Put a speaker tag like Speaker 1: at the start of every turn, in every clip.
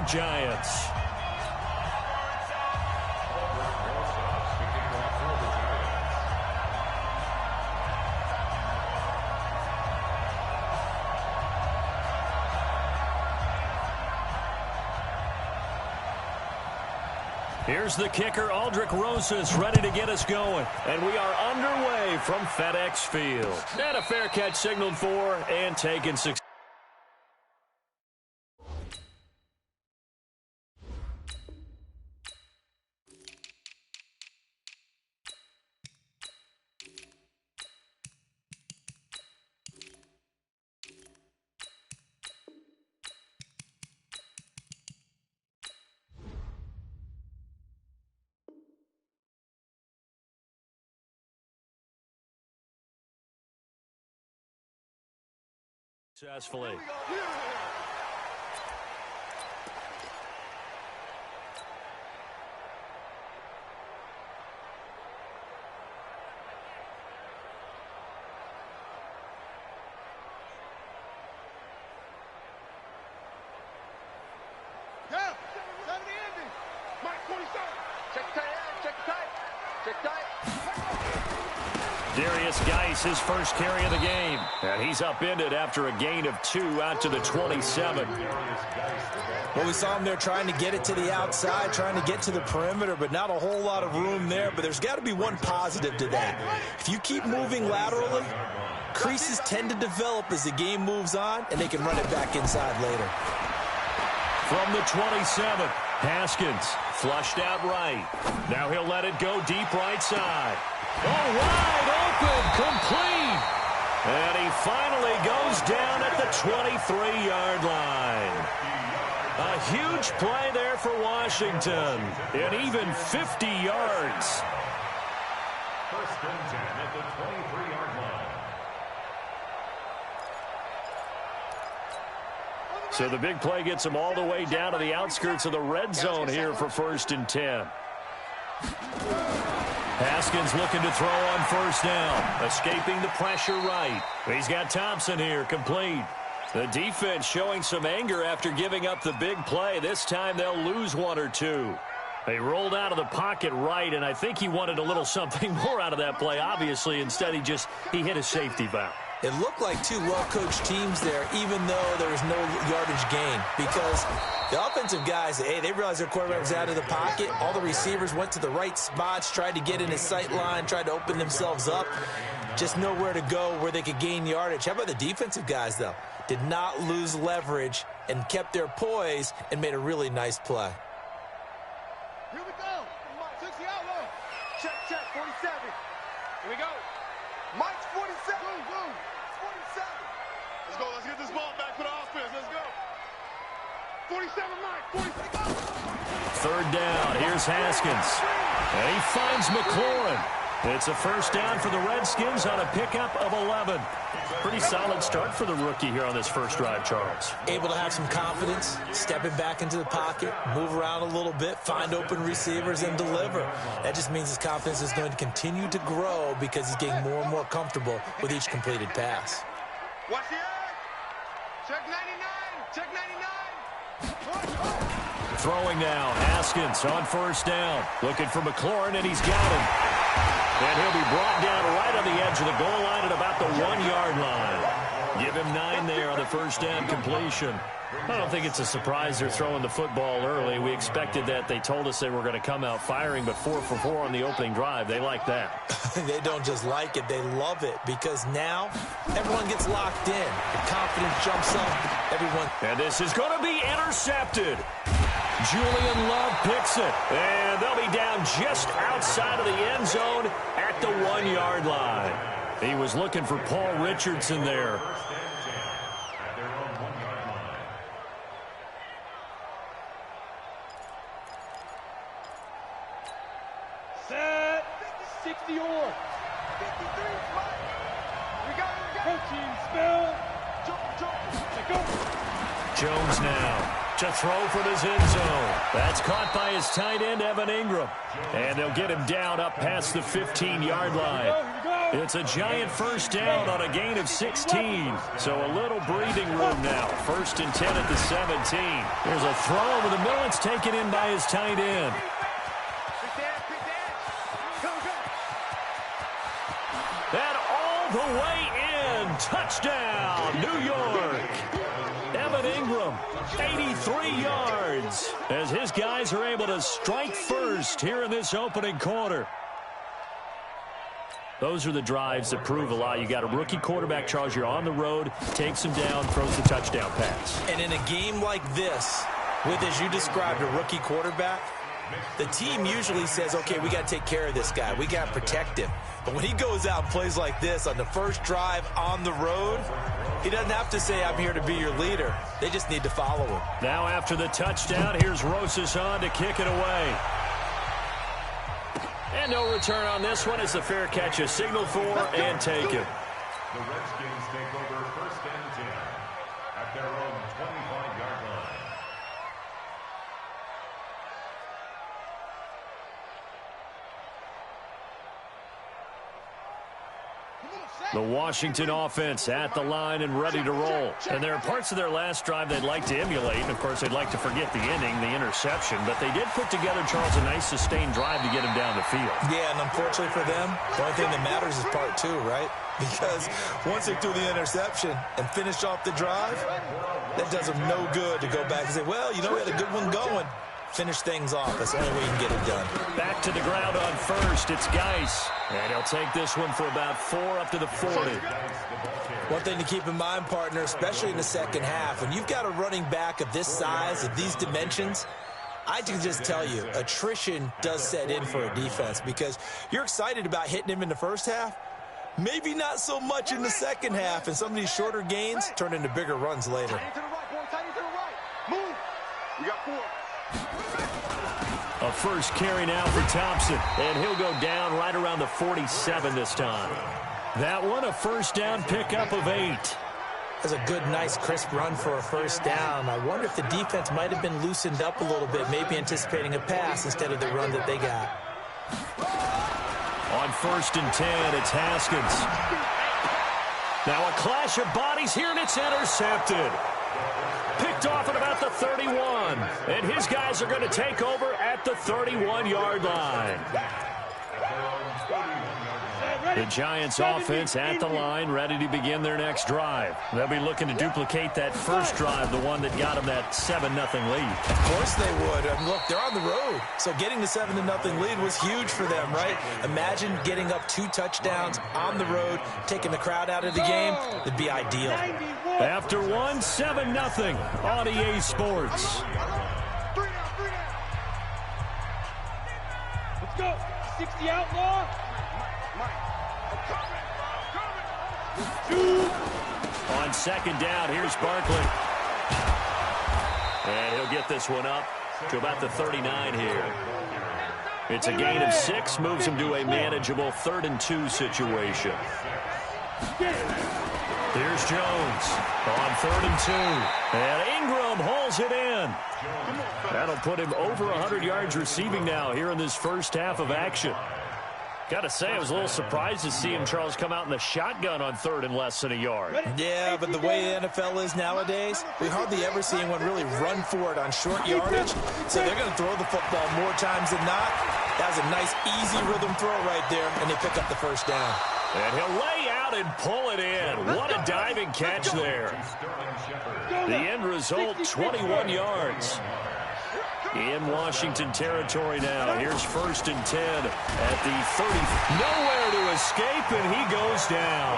Speaker 1: York Giants. Here's the kicker, Aldrich Rosas, ready to get us going. And we are underway from FedEx Field. And a fair catch signaled for and taken successfully. Darius Geis, his first carry of the game. And he's upended after a gain of 2 out to the 27.
Speaker 2: Well, we saw him there trying to get it to the outside, trying to get to the perimeter, but not a whole lot of room there. But there's got to be one positive to that. If you keep moving laterally, creases tend to develop as the game moves on, and they can run it back inside later.
Speaker 1: From the 27, Haskins flushed out right. Now he'll let it go deep right side. Oh, wide open, complete. And he finally goes down at the 23-yard line. A huge play there for Washington, and even 50 yards.
Speaker 3: First and 10 at the 23-yard line.
Speaker 1: So the big play gets him all the way down to the outskirts of the red zone here for first and 10. Haskins looking to throw on first down, escaping the pressure right. He's got Thompson here, complete. The defense showing some anger after giving up the big play. This time they'll lose 1 or 2. They rolled out of the pocket right, and I think he wanted a little something more out of that play, obviously. Instead, he hit a safety valve.
Speaker 2: It looked like two well-coached teams there, even though there was no yardage gain, because the offensive guys, hey, they realized their quarterback was out of the pocket. All the receivers went to the right spots, tried to get in his sight line, tried to open themselves up. Just nowhere to go where they could gain yardage. How about the defensive guys, though? Did not lose leverage and kept their poise and made a really nice play.
Speaker 4: Here we go. Took the outlaw. Check, 47. Here we go. Mike's 47. Boom. 47. Let's go. Let's get this ball back for the offense. Let's go. 47, Mike. 47.
Speaker 1: Third down. Here's Haskins. And he finds McLaurin. It's a first down for the Redskins on a pickup of 11. Pretty solid start for the rookie here on this first drive, Charles.
Speaker 2: Able to have some confidence, stepping back into the pocket, move around a little bit, find open receivers, and deliver. That just means his confidence is going to continue to grow because he's getting more and more comfortable with each completed pass.
Speaker 4: Watch the edge. Check 99. Check 99.
Speaker 1: Throwing now, Haskins on first down. Looking for McLaurin, and he's got him. And he'll be brought down right on the edge of the goal line at about the 1-yard line. Give him 9 there on the first down completion. I don't think it's a surprise they're throwing the football early. We expected that. They told us they were going to come out firing, but 4 for 4 on the opening drive. They like that.
Speaker 2: They don't just like it, they love it, because now everyone gets locked in. The confidence jumps up. Everyone.
Speaker 1: And this is going to be intercepted. Julian Love picks it, and they'll be down just outside of the end zone at the 1-yard line. He was looking for Paul Richardson there.
Speaker 4: Set. 60 or 53. We got it. Protein spell. Jump. Go.
Speaker 1: Jones now. to throw from his end zone. That's caught by his tight end, Evan Ingram. And they'll get him down up past the 15-yard line. It's a giant first down on a gain of 16. So a little breathing room now. 1st and 10 at the 17. There's a throw over the middle. It's taken in by his tight end. And all the way in. Touchdown, New York. Evan Ingram, 83 yards, as his guys are able to strike first here in this opening quarter. Those are the drives that prove a lot. You got a rookie quarterback, Charles. You're on the road, takes him down, throws the touchdown pass.
Speaker 2: And in a game like this, with, as you described, a rookie quarterback, the team usually says, okay, we got to take care of this guy. We got to protect him. But when he goes out and plays like this on the first drive on the road, he doesn't have to say, I'm here to be your leader. They just need to follow him.
Speaker 1: Now after the touchdown, here's Rosas on to kick it away. And no return on this one. It's a fair catch, a signal for, and take it.
Speaker 3: The Redskins take over 1st and 10 at their own 25-yard line.
Speaker 1: The Washington offense at the line and ready to roll. And there are parts of their last drive they'd like to emulate. And, of course, they'd like to forget the ending, the interception. But they did put together, Charles, a nice sustained drive to get him down the field.
Speaker 2: Yeah, and unfortunately for them, the only thing that matters is part 2, right? Because once they threw the interception and finished off the drive, that does them no good to go back and say, well, you know, we had a good one going. Finish things off. That's the only way you can get it done.
Speaker 1: Back to the ground on first. It's Geis. And he'll take this one for about 4 up to the 40.
Speaker 2: One thing to keep in mind, partner, especially in the second half, when you've got a running back of this size, of these dimensions, I can just tell you, attrition does set in for a defense because you're excited about hitting him in the first half. Maybe not so much in the second half, and some of these shorter gains turn into bigger runs later.
Speaker 4: Tight end to the right, boy. Tight end to the right. Move. We got 4.
Speaker 1: A first carry now for Thompson, and he'll go down right around the 47 this time. That one, a first down pickup of 8.
Speaker 2: That's a good, nice, crisp run for a first down. I wonder if the defense might have been loosened up a little bit, maybe anticipating a pass instead of the run that they got.
Speaker 1: On 1st and 10, it's Haskins. Now a clash of bodies here, and it's intercepted. Picked off at about the 31. And his guys are going to take over at the 31-yard line. The Giants offense at the line, ready to begin their next drive. They'll be looking to duplicate that first drive, the one that got them that 7-0 lead.
Speaker 2: Of course they would. I mean, look, they're on the road. So getting the 7-0 lead was huge for them, right? Imagine getting up 2 touchdowns on the road, taking the crowd out of the game. It'd be ideal.
Speaker 1: After one, 7-0 on EA Sports.
Speaker 4: 3 down. Let's go. 60 outlaw.
Speaker 1: On 2nd down, here's Barkley. And he'll get this one up to about the 39 here. It's a gain of 6, moves him to a manageable 3rd and 2 situation. Here's Jones on 3rd and 2. And Ingram hauls it in. That'll put him over 100 yards receiving now here in this first half of action. Got to say, I was a little surprised to see him, Charles, come out in the shotgun on 3rd and less than a yard.
Speaker 2: Yeah, but the way the NFL is nowadays, we hardly ever see anyone really run for it on short yardage. So they're going to throw the football more times than not. That was a nice, easy rhythm throw right there, and they pick up the first down.
Speaker 1: And he'll lay out and pull it in. What a diving catch there. The end result, 21 yards. In Washington territory now. Here's 1st and 10 at the 30. Nowhere to escape, and he goes down.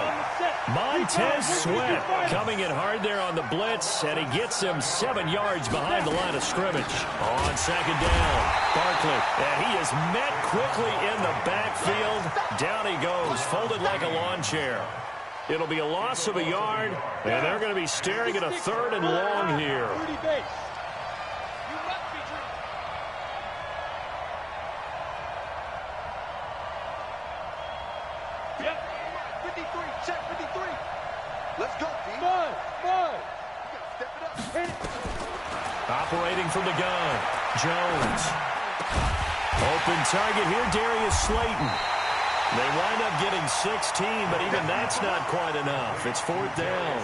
Speaker 1: Montez Sweat coming in hard there on the blitz, and he gets him 7 yards behind the line of scrimmage. On 2nd down, Barkley, and he is met quickly in the backfield. Down he goes, folded like a lawn chair. It'll be a loss of a yard, and they're going to be staring at a 3rd and long here.
Speaker 4: Let's go, team. Five. You gotta step it up. Hit it.
Speaker 1: Operating from the gun, Jones. Open target here, Darius Slayton. They wind up getting 16, but even that's not quite enough. It's 4th down.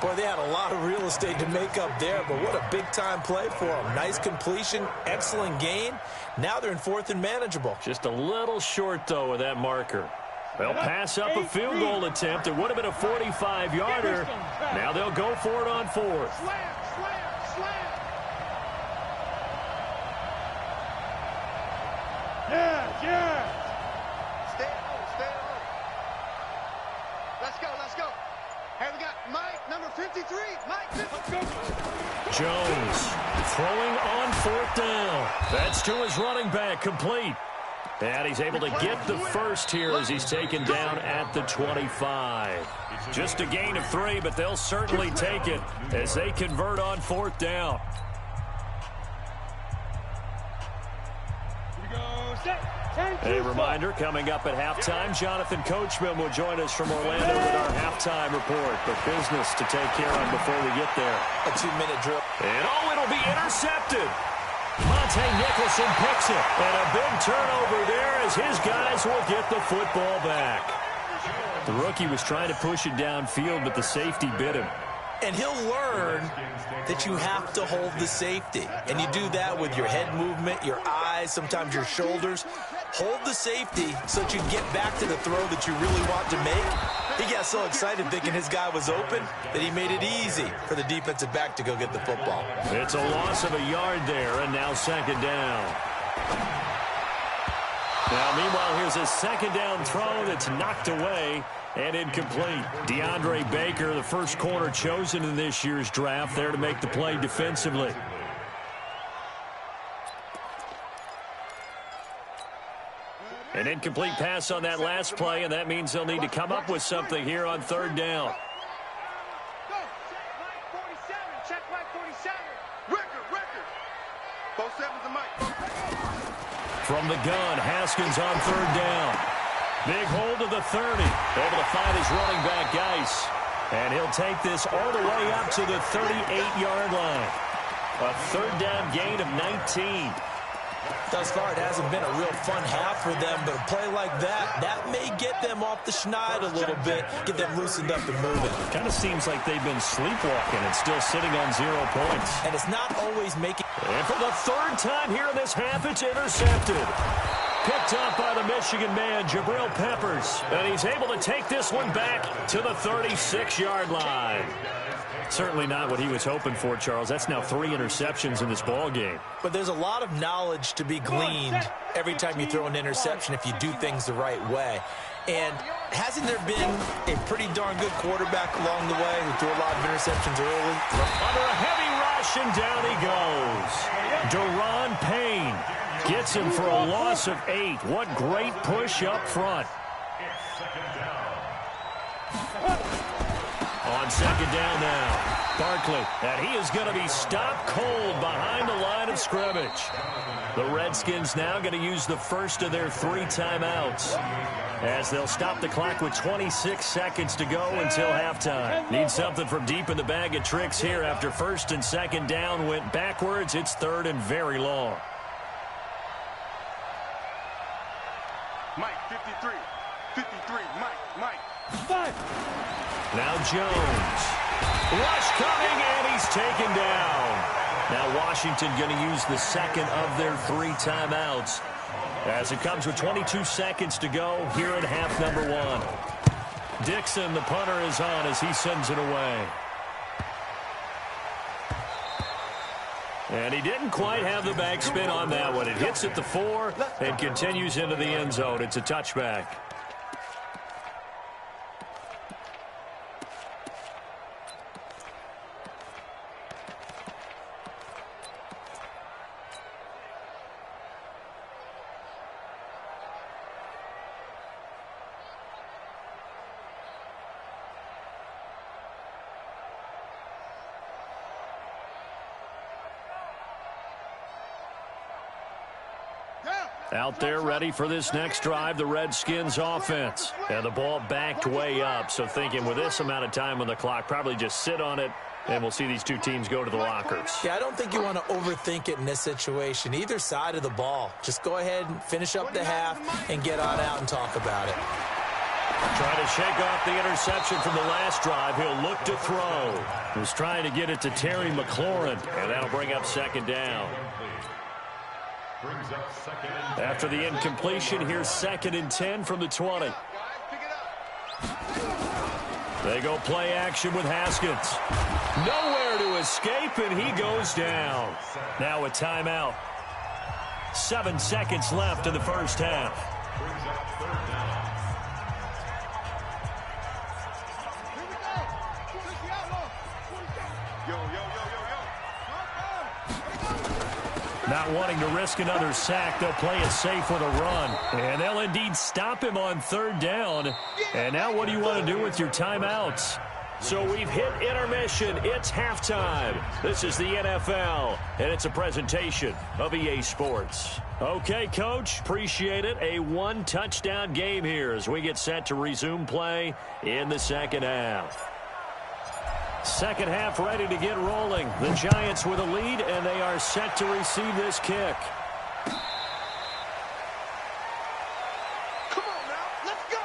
Speaker 2: Boy, they had a lot of real estate to make up there, but what a big-time play for them. Nice completion, excellent gain. Now they're in 4th and manageable.
Speaker 1: Just a little short, though, with that marker. They'll pass up a field goal attempt. It would have been a 45-yarder. Now they'll go for it on 4th.
Speaker 4: Yeah. Stay on. Let's go. Hey, we got Mike, number 53. Mike, 53.
Speaker 1: Jones throwing on 4th down. That's to his running back, complete. And he's able to get the first here as he's taken down at the 25. Just a gain of 3, but they'll certainly take it as they convert on 4th down. A reminder, coming up at halftime, Jonathan Coachman will join us from Orlando with our halftime report. But business to take care of before we get there.
Speaker 2: A 2-minute drill.
Speaker 1: And it'll be intercepted. Monte Nicholson picks it. And a big turnover there as his guys will get the football back. The rookie was trying to push it downfield, but the safety bit him.
Speaker 2: And he'll learn that you have to hold the safety. And you do that with your head movement, your eyes, sometimes your shoulders. Hold the safety so that you get back to the throw that you really want to make. He got so excited thinking his guy was open that he made it easy for the defensive back to go get the football.
Speaker 1: It's a loss of a yard there, and now 2nd down. Now, meanwhile, here's a 2nd down throw that's knocked away and incomplete. DeAndre Baker, the first corner chosen in this year's draft, there to make the play defensively. An incomplete pass on that last play, and that means they'll need to come up with something here on 3rd down.
Speaker 4: Check Mike 47. Record. Both 7s and Mike.
Speaker 1: From the gun, Haskins on 3rd down. Big hold to the 30. Able to find his running back, Geis. And he'll take this all the way up to the 38-yard line. A 3rd down gain of 19.
Speaker 2: Thus far, it hasn't been a real fun half for them, but a play like that may get them off the schneid a little bit, get them loosened up and moving.
Speaker 1: Kind of seems like they've been sleepwalking and still sitting on 0 points.
Speaker 2: And it's not always making...
Speaker 1: And for the 3rd time here in this half, it's intercepted. Picked up by the Michigan man, Jabril Peppers. And he's able to take this one back to the 36-yard line. Certainly not what he was hoping for, Charles. That's now 3 interceptions in this ball game.
Speaker 2: But there's a lot of knowledge to be gleaned every time you throw an interception if you do things the right way. And hasn't there been a pretty darn good quarterback along the way who threw a lot of interceptions early?
Speaker 1: Under a heavy rush, and down he goes. Deron Payne gets him for a loss of 8. What great push up front. On 2nd down now, Barkley, and he is going to be stopped cold behind the line of scrimmage. The Redskins now going to use the first of their 3 timeouts as they'll stop the clock with 26 seconds to go until halftime. Need something from deep in the bag of tricks here after 1st and 2nd down went backwards. It's 3rd and very long.
Speaker 4: Mike, 53. Mike.
Speaker 1: 5. Now Jones. Rush coming, and he's taken down. Now Washington going to use the 2nd of their 3 timeouts as it comes with 22 seconds to go here in half number 1. Dixon, the punter, is on as he sends it away. And he didn't quite have the backspin on that one. It hits at the 4 and continues into the end zone. It's a touchback. Out there ready for this next drive, the Redskins offense. And the ball backed way up, so thinking with this amount of time on the clock, probably just sit on it And we'll see these two teams go to the lockers.
Speaker 2: Yeah, I don't think you want to overthink it in this situation. Either side of the ball. Just go ahead and finish up the half and get on out and talk about it.
Speaker 1: Trying to shake off the interception from the last drive. He'll look to throw. He's trying to get it to Terry McLaurin, and that'll bring up second down. After the incompletion, here's 2nd and 10 from the 20. They go play action with Haskins. Nowhere to escape, and he goes down. Now a timeout. 7 seconds left in the first half. Not wanting to risk another sack, they'll play it safe with a run. And they'll indeed stop him on 3rd down. And now what do you want to do with your timeouts? So we've hit intermission. It's halftime. This is the NFL, and it's a presentation of EA Sports. Okay, Coach, appreciate it. A 1-touchdown game here as we get set to resume play in the second half. Second half ready to get rolling. The Giants with a lead, and they are set to receive this kick.
Speaker 4: Come on now, let's go.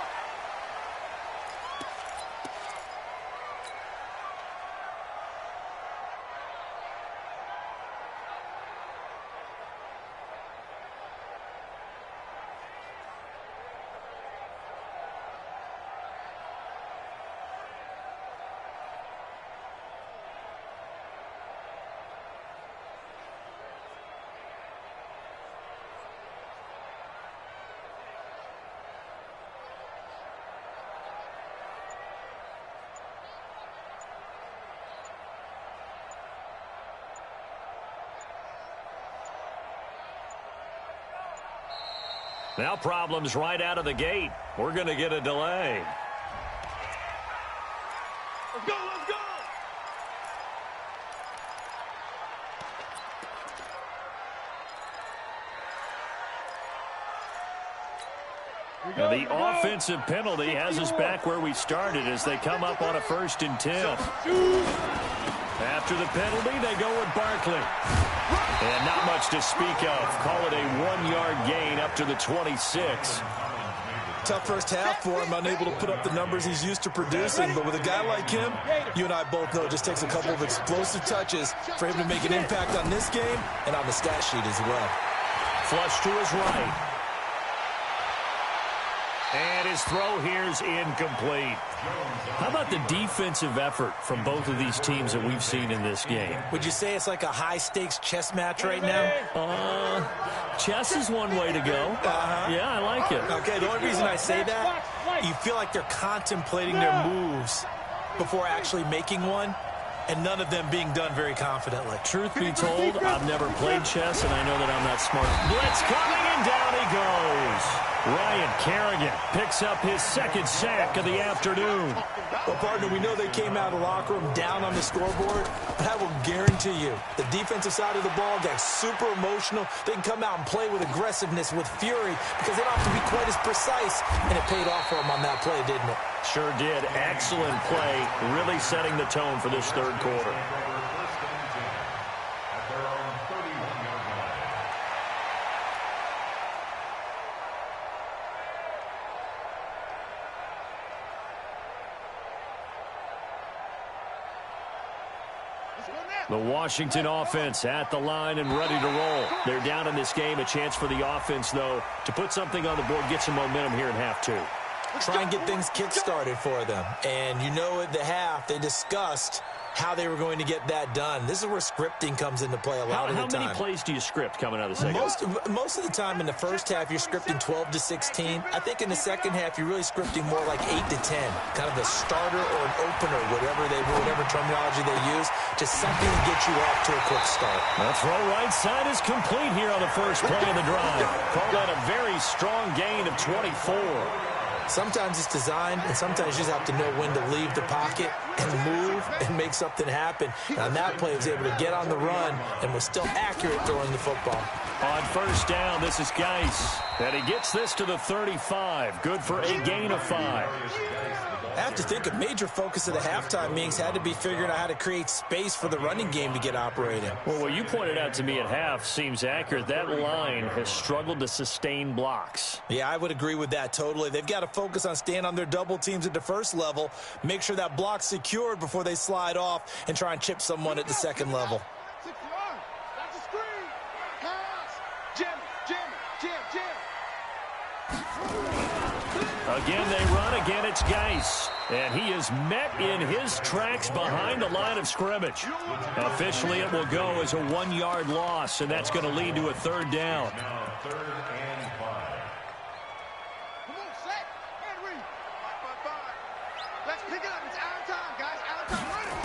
Speaker 1: Now problems right out of the gate. We're going to get a delay.
Speaker 4: Let's go, let's go.
Speaker 1: Now the offensive penalty has us back where we started as they come up on a 1st and 10. After the penalty, they go with Barkley. And not much to speak of. Call it a 1-yard gain up to the 26.
Speaker 2: Tough first half for him, unable to put up the numbers he's used to producing. But with a guy like him, you and I both know it just takes a couple of explosive touches for him to make an impact on this game and on the stat sheet as well.
Speaker 1: Flush to his right. And his throw here's incomplete. How about the defensive effort from both of these teams that we've seen in this game?
Speaker 2: Would you say it's like a high-stakes chess match right now?
Speaker 1: Chess is one way to go. Yeah, I like it.
Speaker 2: Okay, the only reason I say that, you feel like they're contemplating their moves before actually making one, and none of them being done very confidently.
Speaker 1: Truth be told, I've never played chess, and I know that I'm not smart. Blitz coming, and down he goes. Ryan Kerrigan picks up his 2nd sack of the afternoon.
Speaker 2: Well, partner, we know they came out of the locker room down on the scoreboard, but I will guarantee you the defensive side of the ball got super emotional. They can come out and play with aggressiveness, with fury, because they don't have to be quite as precise, and it paid off for them on that play, didn't it?
Speaker 1: Sure did. Excellent play, really setting the tone for this 3rd quarter. The Washington offense at the line and ready to roll. They're down in this game. A chance for the offense, though, to put something on the board, get some momentum here in half 2.
Speaker 2: Try and get things kick-started for them. And you know at the half, they discussed how they were going to get that done. This is where scripting comes into play a lot of the time.
Speaker 1: How many plays do you script coming out of the second half?
Speaker 2: Most of the time in the first half, you're scripting 12 to 16. I think in the second half, you're really scripting more like 8 to 10. Kind of a starter or an opener, whatever terminology they use. Just something to get you off to a quick start.
Speaker 1: The throw right side is complete here on the first play of the drive. Call that a very strong gain of 24.
Speaker 2: Sometimes it's designed, and sometimes you just have to know when to leave the pocket and move and make something happen. And on that play, he was able to get on the run and was still accurate throwing the football.
Speaker 1: On first down, this is Geis. And he gets this to the 35. Good for a gain of 5.
Speaker 2: I have to think a major focus of the halftime meetings had to be figuring out how to create space for the running game to get operating.
Speaker 1: Well, what you pointed out to me at half seems accurate. That line has struggled to sustain blocks.
Speaker 2: Yeah, I would agree with that totally. They've got to focus on staying on their double teams at the first level, make sure that block's secured before they slide off and try and chip someone at the second level.
Speaker 1: Again, they run. Again, it's Geis. And he is met in his tracks behind the line of scrimmage. Officially, it will go as a 1-yard loss, and that's going to lead to a third down.
Speaker 3: Now, 3rd and 5.
Speaker 4: Come on, set. And read. 5. Let's pick it up. It's out of time, guys. Out of time. Running.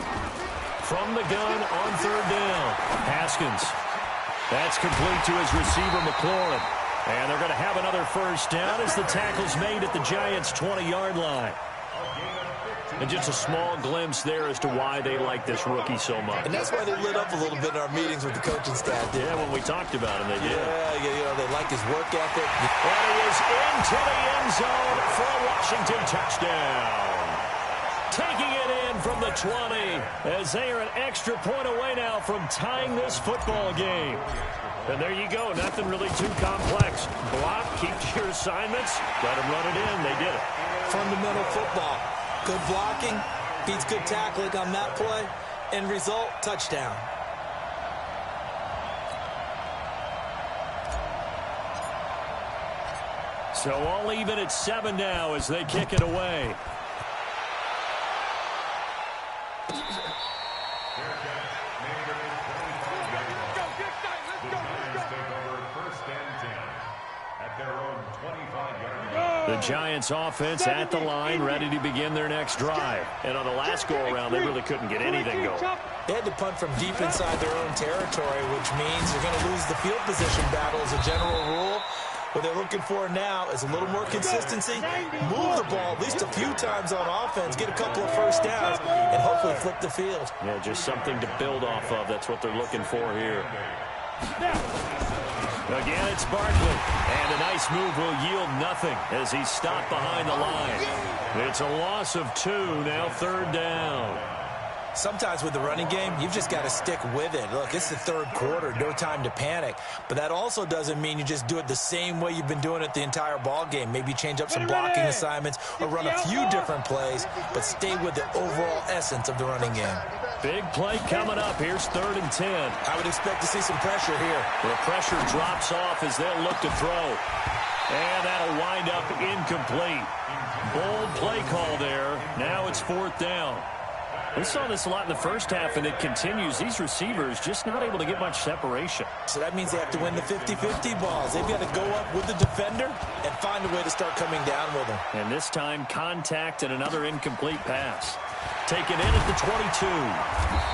Speaker 1: From the gun on third down, Haskins. That's complete to his receiver, McLaurin. And they're going to have another first down as the tackle's made at the Giants' 20-yard line. And just a small glimpse there as to why they like this rookie so much.
Speaker 2: And that's why they lit up a little bit in our meetings with the coaching staff.
Speaker 1: Yeah, when we talked about him, they did.
Speaker 2: Yeah, they like his work ethic.
Speaker 1: And he is into the end zone for a Washington touchdown. Taking it in from the 20 as they are an extra point away now from tying this football game. And there you go. Nothing really too complex. Block, keep to your assignments, let them run it in. They did it.
Speaker 2: Fundamental football. Good blocking, beats good tackling on that play. End result, touchdown.
Speaker 1: So all even at 7 now as they kick it away. The Giants offense at the line, ready to begin their next drive. And on the last go-around, they really couldn't get anything going.
Speaker 2: They had to punt from deep inside their own territory, which means they're going to lose the field position battle as a general rule. What they're looking for now is a little more consistency, move the ball at least a few times on offense, get a couple of first downs, and hopefully flip the field.
Speaker 1: Yeah, just something to build off of. That's what they're looking for here. Again, it's Barkley. And a nice move will yield nothing as he's stopped behind the line. It's a loss of 2, now 3rd down.
Speaker 2: Sometimes with the running game, you've just got to stick with it. Look, it's the 3rd quarter, no time to panic. But that also doesn't mean you just do it the same way you've been doing it the entire ball game. Maybe change up some blocking assignments or run a few different plays, but stay with the overall essence of the running game.
Speaker 1: Big play coming up. Here's 3rd and 10.
Speaker 2: I would expect to see some pressure here.
Speaker 1: The pressure drops off as they'll look to throw. And that'll wind up incomplete. Bold play call there. Now it's 4th down. We saw this a lot in the first half, and it continues. These receivers just not able to get much separation.
Speaker 2: So that means they have to win the 50-50 balls. They've got to go up with the defender and find a way to start coming down with them.
Speaker 1: And this time, contact and another incomplete pass. Taken in at the 22.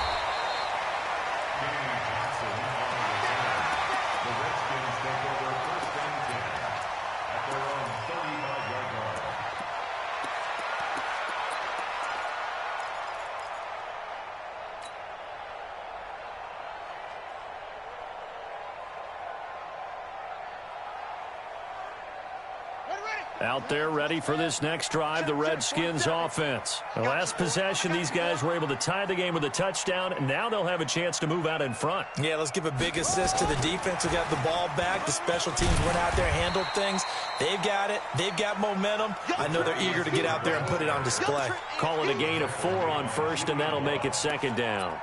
Speaker 1: Out there ready for this next drive, the Redskins offense. The last possession, these guys were able to tie the game with a touchdown, and now they'll have a chance to move out in front.
Speaker 2: Yeah, let's give a big assist to the defense who got the ball back. The special teams went out there, handled things. They've got it. They've got momentum. I know they're eager to get out there and put it on display.
Speaker 1: Call it a gain of 4 on first, and that'll make it 2nd down.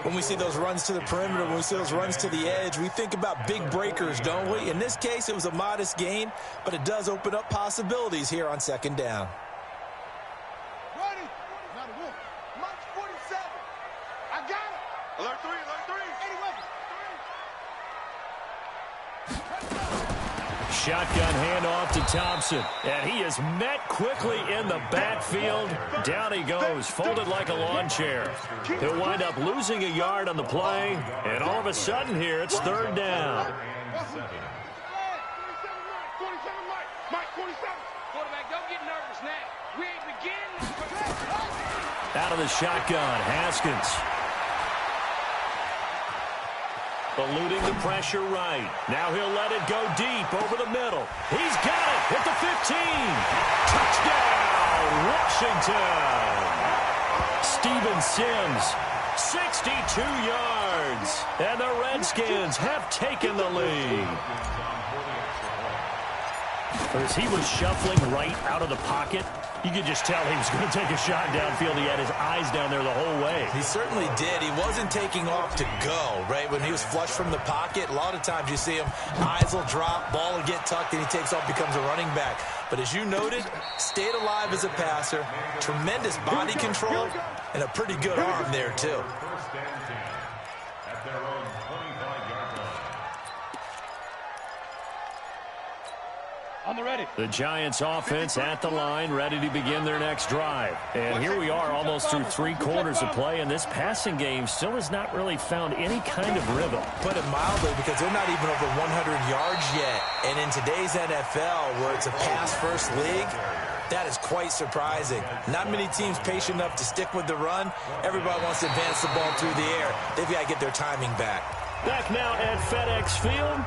Speaker 2: When we see those runs to the perimeter, when we see those runs to the edge, we think about big breakers, don't we? In this case, it was a modest gain, but it does open up possibilities here on 2nd down.
Speaker 4: Ready? Not a wolf. March 47. I got it. Alert 3, alert 3. 80 weapons.
Speaker 1: Shotgun handoff to Thompson. And he is met quickly in the backfield. Down he goes, folded like a lawn chair. He'll wind up losing a yard on the play. And all of a sudden here, it's 3rd down.
Speaker 4: 47 Mike 47.
Speaker 5: Quarterback, don't get nervous now. We ain't beginning.
Speaker 1: Out of the shotgun, Haskins. Eluding the pressure right. Now he'll let it go deep over the middle. He's got it at the 15. Touchdown, Washington. Steven Sims, 62 yards. And the Redskins have taken the lead. As he was shuffling right out of the pocket, you could just tell he was going to take a shot downfield. He had his eyes down there the whole way.
Speaker 2: He certainly did. He wasn't taking off to go, right? When he was flushed from the pocket, a lot of times you see him, eyes will drop, ball will get tucked, and he takes off, becomes a running back. But as you noted, stayed alive as a passer, tremendous body control, and a pretty good arm there, too.
Speaker 3: First and 10 at their own 25-yard line.
Speaker 5: On the ready.
Speaker 1: The Giants offense at the line, ready to begin their next drive. And here we are almost through 3 quarters of play, and this passing game still has not really found any kind of rhythm.
Speaker 2: Put it mildly, because they're not even over 100 yards yet. And in today's NFL, where it's a pass-first league, that is quite surprising. Not many teams patient enough to stick with the run. Everybody wants to advance the ball through the air. They've got to get their timing back.
Speaker 1: Back now at FedEx Field.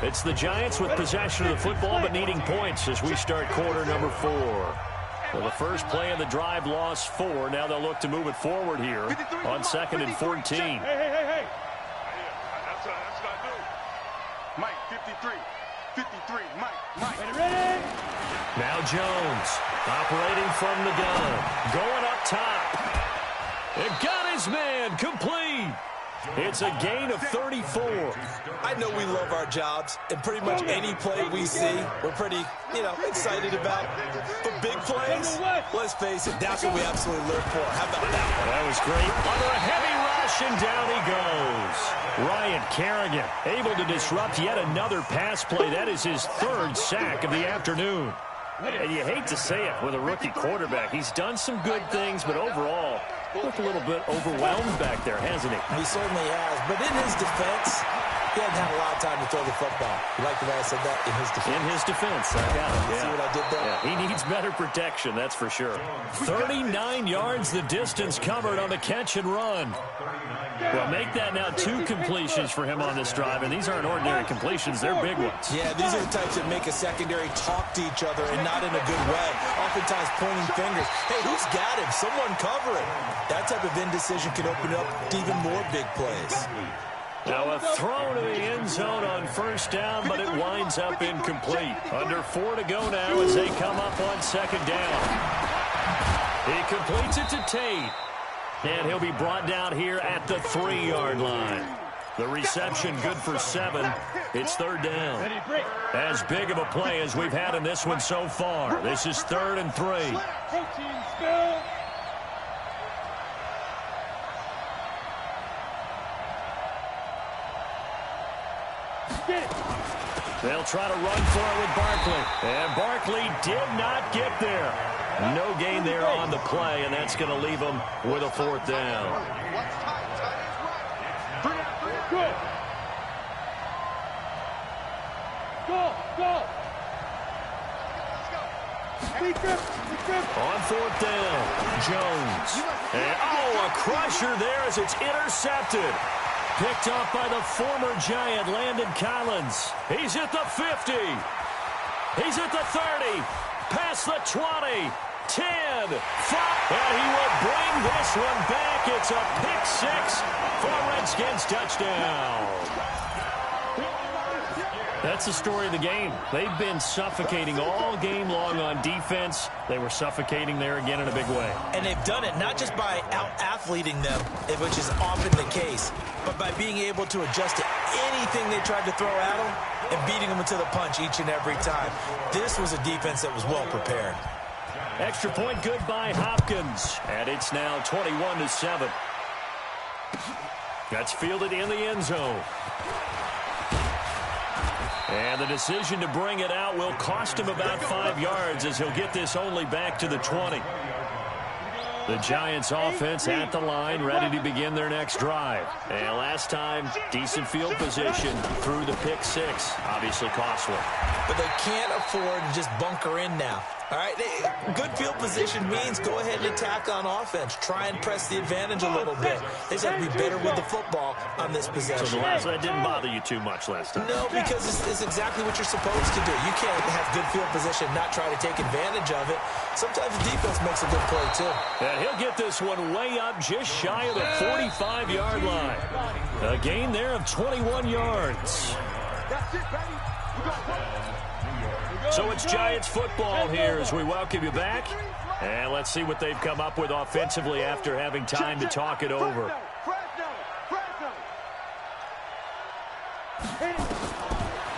Speaker 1: It's the Giants with possession of the football but needing points as we start quarter number 4. Well, the first play of the drive lost 4. Now they'll look to move it forward here on 2nd and 14.
Speaker 4: Hey. That's what I do. Mike, 53. 53. Mike.
Speaker 5: Ready.
Speaker 1: Now Jones operating from the gun. Going up top. It got his man complete. It's a gain of 34.
Speaker 2: I know we love our jobs, and pretty much any play we see, we're pretty, excited about. But big plays, let's face it, that's what we absolutely live for. How about that one?
Speaker 1: That was great. Under a heavy rush, and down he goes. Ryan Kerrigan able to disrupt yet another pass play. That is his 3rd sack of the afternoon. And you hate to say it with a rookie quarterback. He's done some good things, but overall, looked a little bit overwhelmed back there, hasn't he?
Speaker 2: He certainly has. But in his defense, he hasn't had a lot of time to throw the football. You like the way I said that? In his defense.
Speaker 1: In his defense. I got it. Yeah.
Speaker 2: See what I did there?
Speaker 1: Yeah, he needs better protection, that's for sure. 39 yards the distance covered on the catch and run. Well, make that now 2 completions for him on this drive, and these aren't ordinary completions. They're big ones.
Speaker 2: Yeah, these are the types that make a secondary talk to each other and not in a good way. Oftentimes pointing fingers. Hey, who's got him? Someone cover it. That type of indecision can open up to even more big plays.
Speaker 1: Now a throw to the end zone on 1st down, but it winds up incomplete. Under 4 to go now as they come up on 2nd down. He completes it to Tate. And he'll be brought down here at the 3-yard line. The reception good for 7. It's 3rd down. As big of a play as we've had in this one so far. This is 3rd and 3. They'll try to run for it with Barkley. And Barkley did not get there. No gain there on the play, and that's going to leave them with a 4th down.
Speaker 5: Good. Go.
Speaker 1: On 4th down, Jones. And, a crusher there as it's intercepted. Picked up by the former Giant, Landon Collins. He's at the 50. He's at the 30. Past the 20. 10, 5, and he will bring this one back. It's a pick 6 for a Redskins touchdown. That's the story of the game. They've been suffocating all game long on defense. They were suffocating there again in a big way.
Speaker 2: And they've done it not just by out-athleting them, which is often the case, but by being able to adjust to anything they tried to throw at them and beating them to the punch each and every time. This was a defense that was well prepared.
Speaker 1: Extra point good by Hopkins. And it's now 21-7. That's fielded in the end zone. And the decision to bring it out will cost him about 5 yards as he'll get this only back to the 20. The Giants offense at the line, ready to begin their next drive. And last time, decent field position through the pick 6. Obviously costly.
Speaker 2: But they can't afford to just bunker in now. All right, good field position means go ahead and attack on offense. Try and press the advantage a little bit. They just have to be better with the football on this possession.
Speaker 1: So that didn't bother you too much last time?
Speaker 2: No, because it's exactly what you're supposed to do. You can't have good field position and not try to take advantage of it. Sometimes the defense makes a good play, too.
Speaker 1: And he'll get this one way up just shy of the 45-yard line. A gain there of 21 yards.
Speaker 4: That's it, baby. We got one.
Speaker 1: So it's Giants football here as we welcome you back. And let's see what they've come up with offensively after having time to talk it over.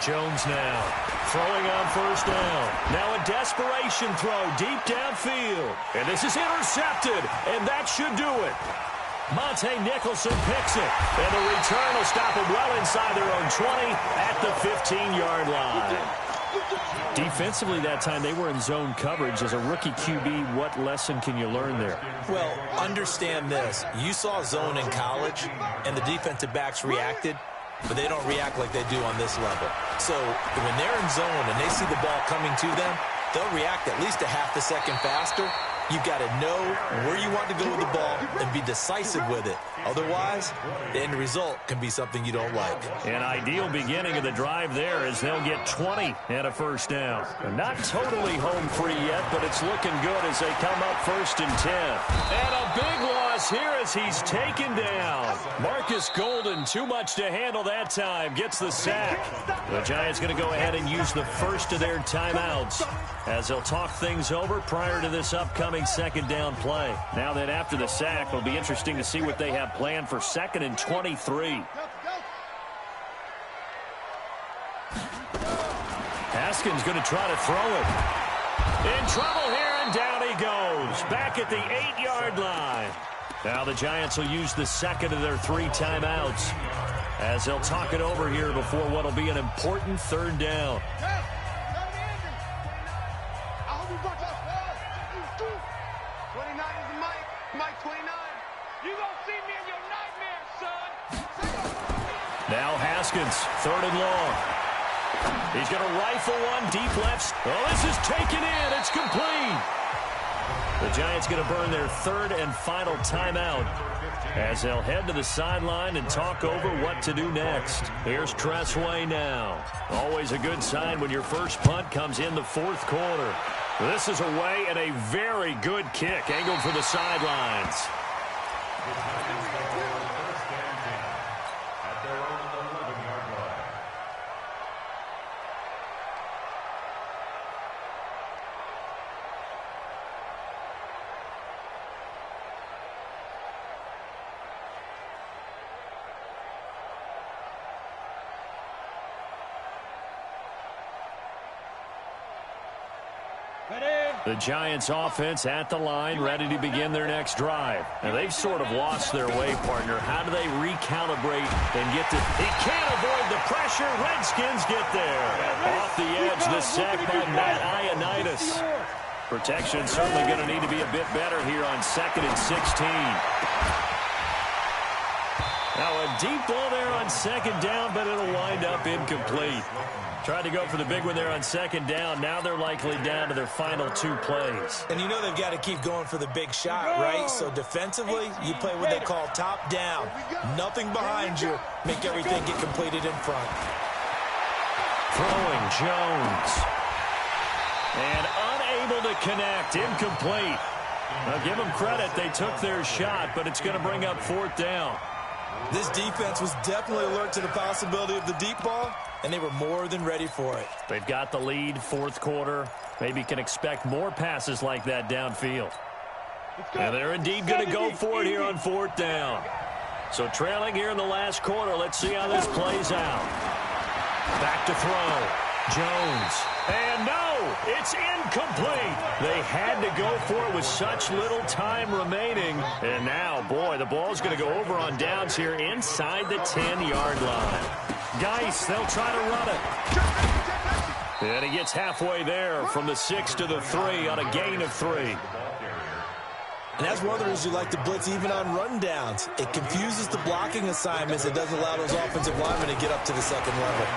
Speaker 1: Jones now throwing on first down. Now a desperation throw deep downfield. And this is intercepted, and that should do it. Monte Nicholson picks it, and the return will stop him well inside their own 20 at the 15-yard line. Defensively that time, they were in zone coverage. As a rookie QB, what lesson can you learn there?
Speaker 2: Well, understand this. You saw zone in college, and the defensive backs reacted, but they don't react like they do on this level. So when they're in zone and they see the ball coming to them, they'll react at least a half a second faster. You've got to know where you want to go with the ball and be decisive with it. Otherwise, the end result can be something you don't like.
Speaker 1: An ideal beginning of the drive there as they'll get 20 and a first down. They're not totally home free yet, but it's looking good as they come up 1st and 10. And a big loss here as he's taken down. Marcus Golden, too much to handle that time, gets the sack. The Giants going to go ahead and use the first of their timeouts as they'll talk things over prior to this upcoming second down play. Now that after the sack, it'll be interesting to see what they have planned for 2nd and 23. Haskins going to try to throw it. In trouble here, and down he goes. Back at the 8-yard line. Now the Giants will use the second of their 3 timeouts as they'll talk it over here before what will be an important 3rd down.
Speaker 4: 29 is the mic. Mike 29.
Speaker 5: You gonna see me in your nightmares, son.
Speaker 1: Now Haskins, 3rd and long. He's going to rifle one deep left. Oh, this is taken in. It's complete. The Giants going to burn their 3rd and final timeout as they'll head to the sideline and talk over what to do next. Here's Tressway now. Always a good sign when your first punt comes in the 4th quarter. This is away and a very good kick angled for the sidelines. The Giants offense at the line, ready to begin their next drive. Now they've sort of lost their way, partner. How do they recalibrate and get to... He can't avoid the pressure. Redskins get there. Off the edge, the sack by Matt Ioannidis. Protection certainly going to need to be a bit better here on 2nd and 16. Now a deep ball there on 2nd down, but it'll wind up incomplete. Tried to go for the big one there on 2nd down. Now they're likely down to their final 2 plays.
Speaker 2: And you know they've got to keep going for the big shot, right? So defensively, you play what they call top down. Nothing behind you. Make everything get completed in front.
Speaker 1: Throwing Jones. And unable to connect. Incomplete. Now give them credit. They took their shot, but it's going to bring up 4th down.
Speaker 2: This defense was definitely alert to the possibility of the deep ball, and they were more than ready for it.
Speaker 1: They've got the lead, 4th quarter. Maybe can expect more passes like that downfield. And they're indeed going to go for it here on 4th down. So trailing here in the last quarter. Let's see how this plays out. Back to throw. Jones. And no, it's incomplete. They had to go for it with such little time remaining. And now, boy, the ball's going to go over on downs here inside the 10-yard line. Geis, they'll try to run it. And he gets halfway there from the 6 to the 3 on a gain of 3.
Speaker 2: And that's one of the reasons you like to blitz even on rundowns. It confuses the blocking assignments. It doesn't allow those offensive linemen to get up to the 2nd level.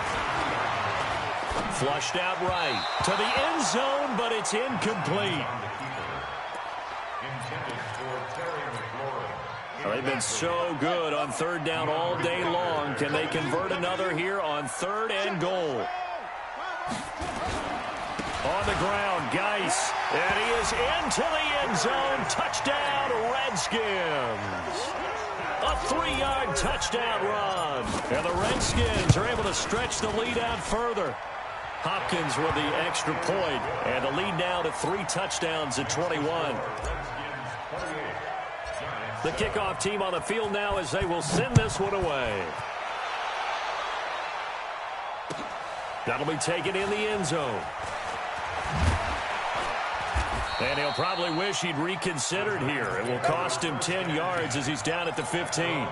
Speaker 1: Flushed out right to the end zone, but it's incomplete. They've been so good on third down all day long. Can they convert another here on 3rd and goal? On the ground, Geis, and he is into the end zone. Touchdown, Redskins. A 3-yard touchdown run. And the Redskins are able to stretch the lead out further. Hopkins with the extra point, and the lead now to 3 touchdowns at 21. The kickoff team on the field now as they will send this one away. That'll be taken in the end zone. And he'll probably wish he'd reconsidered here. It will cost him 10 yards as he's down at the 15.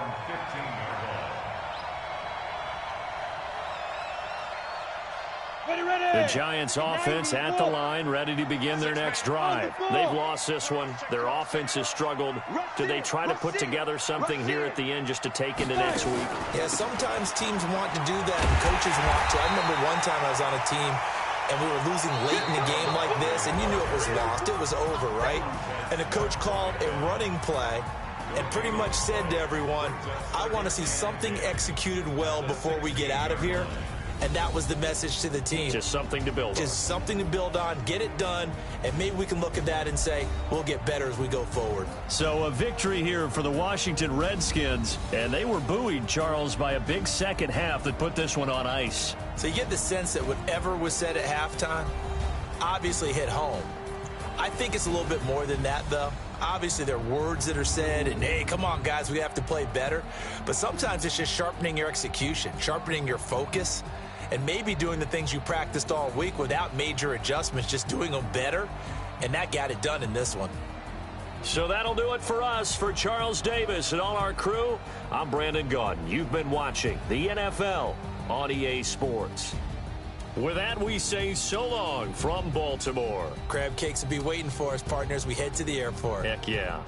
Speaker 1: The Giants offense at the line, ready to begin their next drive. They've lost this one. Their offense has struggled. Do they try to put together something here at the end just to take into next week?
Speaker 2: Yeah, sometimes teams want to do that and coaches want to. I remember one time I was on a team and we were losing late in a game like this, and you knew it was lost. It was over, right? And the coach called a running play and pretty much said to everyone, I want to see something executed well before we get out of here. And that was the message to the team.
Speaker 1: Just something to build on.
Speaker 2: Just something to build on, get it done, and maybe we can look at that and say, we'll get better as we go forward.
Speaker 1: So a victory here for the Washington Redskins, and they were buoyed, Charles, by a big second half that put this one on ice.
Speaker 2: So you get the sense that whatever was said at halftime obviously hit home. I think it's a little bit more than that, though. Obviously, there are words that are said, and, hey, come on, guys, we have to play better. But sometimes it's just sharpening your execution, sharpening your focus, and maybe doing the things you practiced all week without major adjustments, just doing them better, and that got it done in this one.
Speaker 1: So that'll do it for us. For Charles Davis and all our crew, I'm Brandon Gaudin. You've been watching the NFL on EA Sports. With that, we say so long from Baltimore.
Speaker 2: Crab cakes will be waiting for us, partners. We head to the airport.
Speaker 1: Heck yeah.